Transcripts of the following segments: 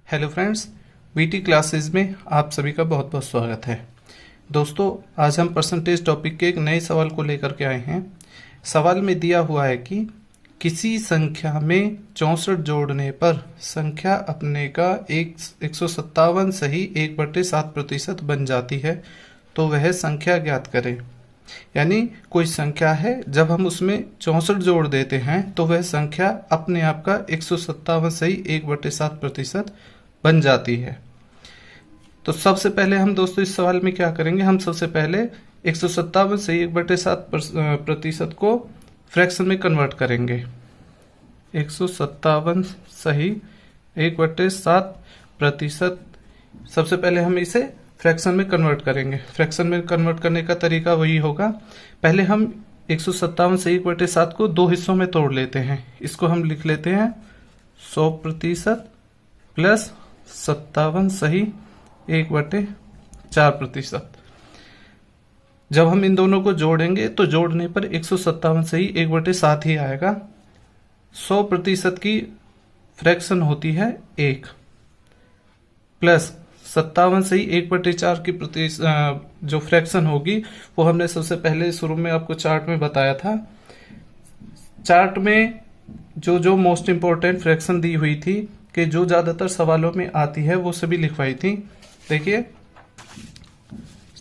Hello friends, VT classes में आप सभी का बहुत बहुत स्वागत है। दोस्तों, आज हम परसेंटेज टॉपिक के एक नए सवाल को लेकर के आए हैं। सवाल में दिया हुआ है कि किसी संख्या में 64 जोड़ने पर संख्या अपने का 157 सही 1/7% बन जाती है, तो वह संख्या ज्ञात करें। यानी कोई संख्या है, जब हम उसमें 64 जोड़ देते हैं तो वह संख्या अपने आप का 157 सही 1/7% बन जाती है। तो सबसे पहले हम दोस्तों इस सवाल में क्या करेंगे, हम सबसे पहले 157 सही 1/7% को फ्रैक्शन में कन्वर्ट करेंगे। 157 सही 1/7%, सबसे पहले हम इसे फ्रैक्शन में कन्वर्ट करेंगे। फ्रैक्शन में कन्वर्ट करने का तरीका वही होगा, पहले हम 157 सही 1/7 को दो हिस्सों में तोड़ लेते हैं। इसको हम लिख लेते हैं 100% प्लस 57 सही 1/4%। जब हम इन दोनों को जोड़ेंगे तो जोड़ने पर 157 सही 1/7 ही आएगा। 100% की फ्रैक्शन होती है 1 प्लस 57 सही 1/4 की जो फ्रैक्शन होगी वो हमने सबसे पहले शुरू में आपको चार्ट में बताया था। चार्ट में जो मोस्ट इंपॉर्टेंट फ्रैक्शन दी हुई थी कि जो ज्यादातर सवालों में आती है वो सभी लिखवाई थी। देखिए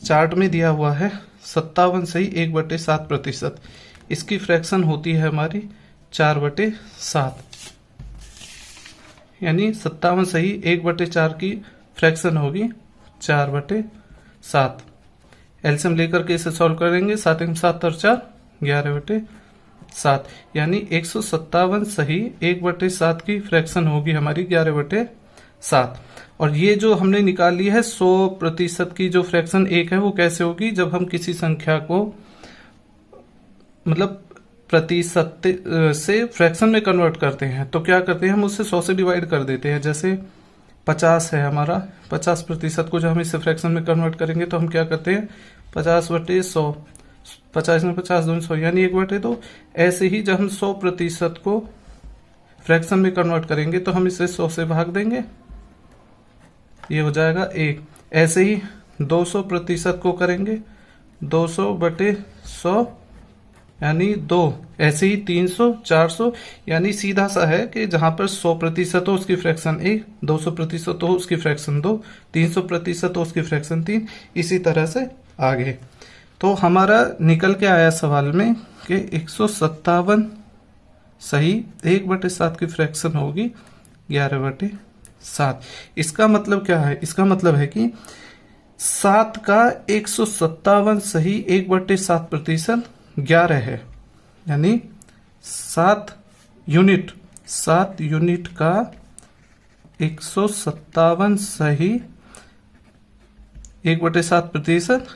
चार्ट में दिया हुआ है 57 सही 1/7%, इसकी फ्रैक्शन होती है हमारी 4/7, यानी 57 सही 1/4 की फ्रैक्शन होगी 4/7। एलसीएम लेकर के इसे सॉल्व करेंगे, 7 × 7 और 4 11/7, यानी 157 सही 1/7 की फ्रैक्शन होगी हमारी 11/7। और ये जो हमने निकाल ली है 100% की जो फ्रैक्शन 1 है वो कैसे होगी, जब हम किसी संख्या को मतलब प्रतिशत से फ्रैक्शन में कन्वर्ट करते हैं तो क्या करते हैं, हम उससे 100 से डिवाइड कर देते हैं। जैसे 50 है हमारा, 50% को जब हम इससे फ्रैक्शन में कन्वर्ट करेंगे तो हम क्या करते हैं 50/100, 50 में 50 2 100 यानी 1/2। ऐसे ही जब हम 100% को फ्रैक्शन में कन्वर्ट करेंगे तो हम इसे 100 से भाग देंगे, ये हो जाएगा 1। ऐसे ही 200% को करेंगे 200/100 यानी 2। ऐसे ही 300 400, यानी सीधा सा है कि जहां पर 100% हो उसकी फ्रैक्शन 1, 200% हो उसकी फ्रैक्शन 2, 300% हो उसकी फ्रैक्शन 3, इसी तरह से आगे। तो हमारा निकल के आया सवाल में कि 157 सही 1/7 की फ्रैक्शन होगी 11/7। इसका मतलब क्या है, इसका मतलब है कि 7 का 157 सही 1/7% 11 है, यानी 7 यूनिट का 157 सही 1/7%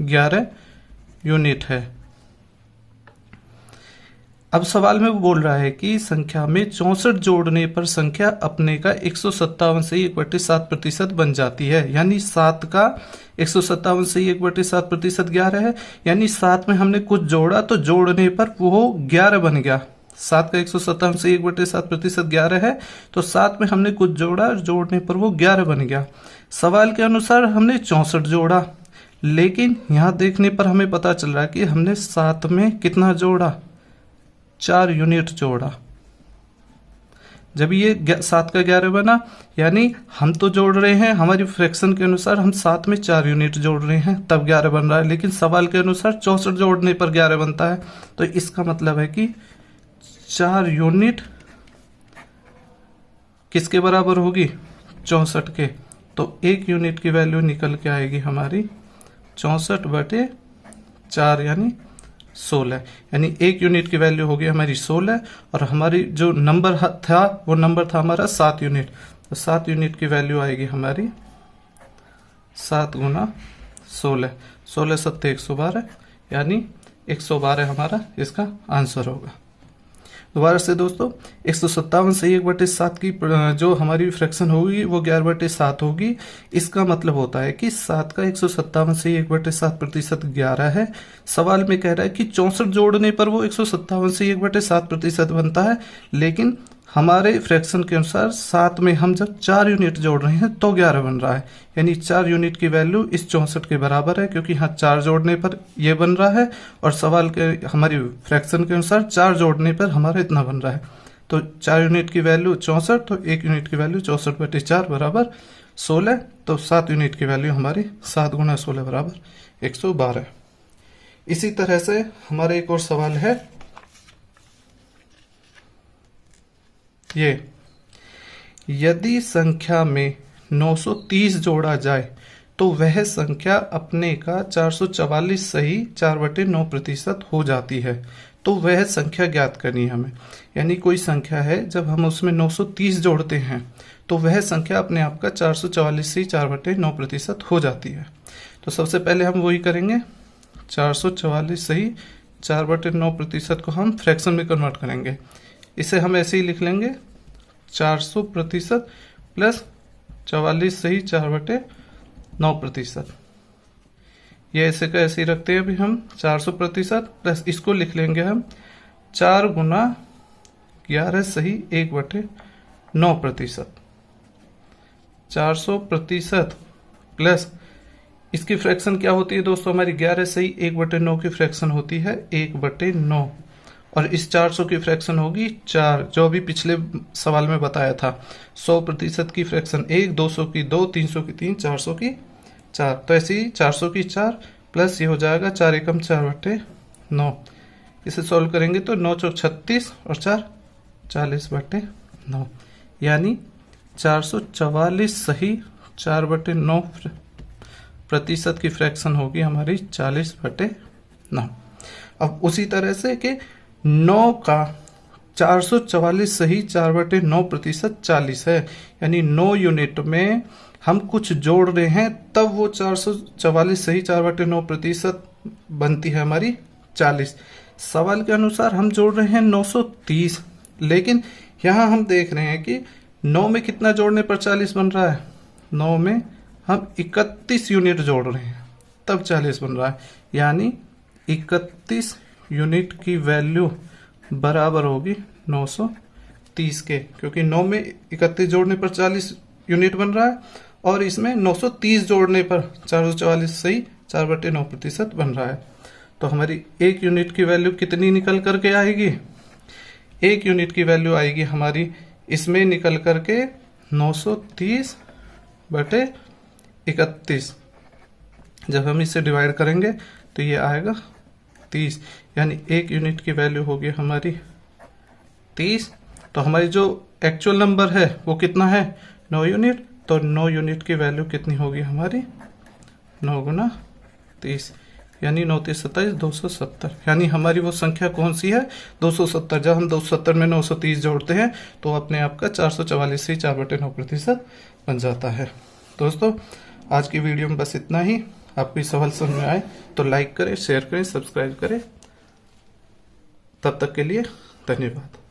11 यूनिट है। अब सवाल में वो बोल रहा है कि संख्या में 64 जोड़ने पर संख्या अपने का 157 सही 1/7% बन जाती है। यानी 7 का 157 सही 1/7% 11 है, यानी 7 में हमने कुछ जोड़ा तो जोड़ने पर वो 11 बन गया। 7 का 157 सही 1/7% 11 है, तो 7 में हमने कुछ जोड़ा और जोड़ने पर वो 11 बन गया। सवाल के अनुसार हमने 64 जोड़ा, लेकिन यहां देखने पर हमें पता चल रहा है कि हमने 7 में कितना जोड़ा, 4 यूनिट जोड़ा। जब ये 7 का 11 बना, यानी हम तो जोड़ रहे हैं हमारी फ्रैक्शन के अनुसार, हम 7 में 4 यूनिट जोड़ रहे हैं तब 11 बन रहा है, लेकिन सवाल के अनुसार 64 जोड़ने पर 11 बनता है। तो इसका मतलब है कि 4 यूनिट किसके बराबर होगी, 64 के। तो 1 यूनिट की वैल्यू निकल के आएगी हमारी 64/4 यानी 16, यानी 1 यूनिट की वैल्यू होगी हमारी 16। और हमारी जो नंबर था वो नंबर था हमारा 7 यूनिट, तो 7 यूनिट की वैल्यू आएगी हमारी 7 × 16, 16 7 112, यानी 112 हमारा इसका आंसर होगा। दोबारा से दोस्तों, 157 सही 1/7 की जो हमारी फ्रैक्शन होगी वो 11/7 होगी। इसका मतलब होता है कि 7 का 157 सही 1/7% 11 है। सवाल में कह रहा है कि 64 जोड़ने पर वो 157 सही 1/7% बनता है, लेकिन हमारे फ्रैक्शन के अनुसार 7 में हम जब 4 यूनिट जोड़ रहे हैं तो 11 बन रहा है, यानी 4 यूनिट की वैल्यू इस 64 के बराबर है, क्योंकि यहाँ 4 जोड़ने पर ये बन रहा है और सवाल के हमारी फ्रैक्शन के अनुसार 4 जोड़ने पर हमारा इतना बन रहा है। तो 4 यूनिट की वैल्यू 64, तो 1 यूनिट की वैल्यू 64/4 बराबर 16। तो 7 यूनिट की वैल्यू हमारी 7 गुना 16 बराबर 112। इसी तरह से हमारा एक और सवाल है ये, यदि संख्या में 930 जोड़ा जाए तो वह संख्या अपने का 444 सही 4/9% हो जाती है, तो वह संख्या ज्ञात करनी है हमें। यानी कोई संख्या है, जब हम उसमें 930 जोड़ते हैं तो वह संख्या अपने आप का 444 सही 4/9% हो जाती है। तो सबसे पहले हम वही करेंगे, 444 सही 4/9% को हम फ्रैक्शन में कन्वर्ट करेंगे। इसे हम ऐसे ही लिख लेंगे 400% प्लस 44 सही 4/9%। ये ऐसे का ऐसे ही रखते हैं अभी हम 400% प्लस इसको लिख लेंगे हम 4 गुना 11 सही 1/9%। 400% प्लस इसकी फ्रैक्शन क्या होती है दोस्तों, हमारी 11 सही 1/9 की फ्रैक्शन होती है 1/9, और इस 400 की फ्रैक्शन होगी 4, जो अभी पिछले सवाल में बताया था। 100% की फ्रैक्शन 1, 200 की 2, 300 की 3, 400 की 4। तो ऐसे ही 400 की 4 प्लस ये हो जाएगा 4 एकम 4/9। इसे सॉल्व करेंगे तो 9 चौक 36 और 4 40/9, यानी 444 सही 4/9% की फ्रैक्शन होगी हमारी 40/9। अब उसी तरह से कि 9 का 444 सही 4/9% 40 है, यानी 9 यूनिट में हम कुछ जोड़ रहे हैं तब वो 444 सही 4/9% बनती है हमारी 40। सवाल के अनुसार हम जोड़ रहे हैं 930, लेकिन यहाँ हम देख रहे हैं कि 9 में कितना जोड़ने पर 40 बन रहा है, 9 में हम 31 यूनिट जोड़ रहे हैं तब 40 बन रहा है, यानी 31 यूनिट की वैल्यू बराबर होगी 930 के, क्योंकि 9 में 31 जोड़ने पर 40 यूनिट बन रहा है और इसमें 930 जोड़ने पर 444 सही 4/9% बन रहा है। तो हमारी 1 यूनिट की वैल्यू कितनी निकल करके आएगी, 1 यूनिट की वैल्यू आएगी हमारी इसमें निकल करके 930/31। जब हम इसे डिवाइड करेंगे तो ये आएगा 30, यानी 1 यूनिट की वैल्यू होगी हमारी 30। तो हमारी जो एक्चुअल नंबर है वो कितना है, 9 यूनिट। तो 9 यूनिट की वैल्यू कितनी होगी हमारी, 9 गुना 30, यानी 9 30 27 270। यानी हमारी वो संख्या कौन सी है, 270। जब हम 270 में 930 जोड़ते हैं तो अपने आप का 444 से 4/9% बन जाता है। दोस्तों आज की वीडियो में बस इतना ही। आपको ये सवाल समझ में आए तो लाइक करें, शेयर करें, सब्सक्राइब करें। तब तक के लिए धन्यवाद।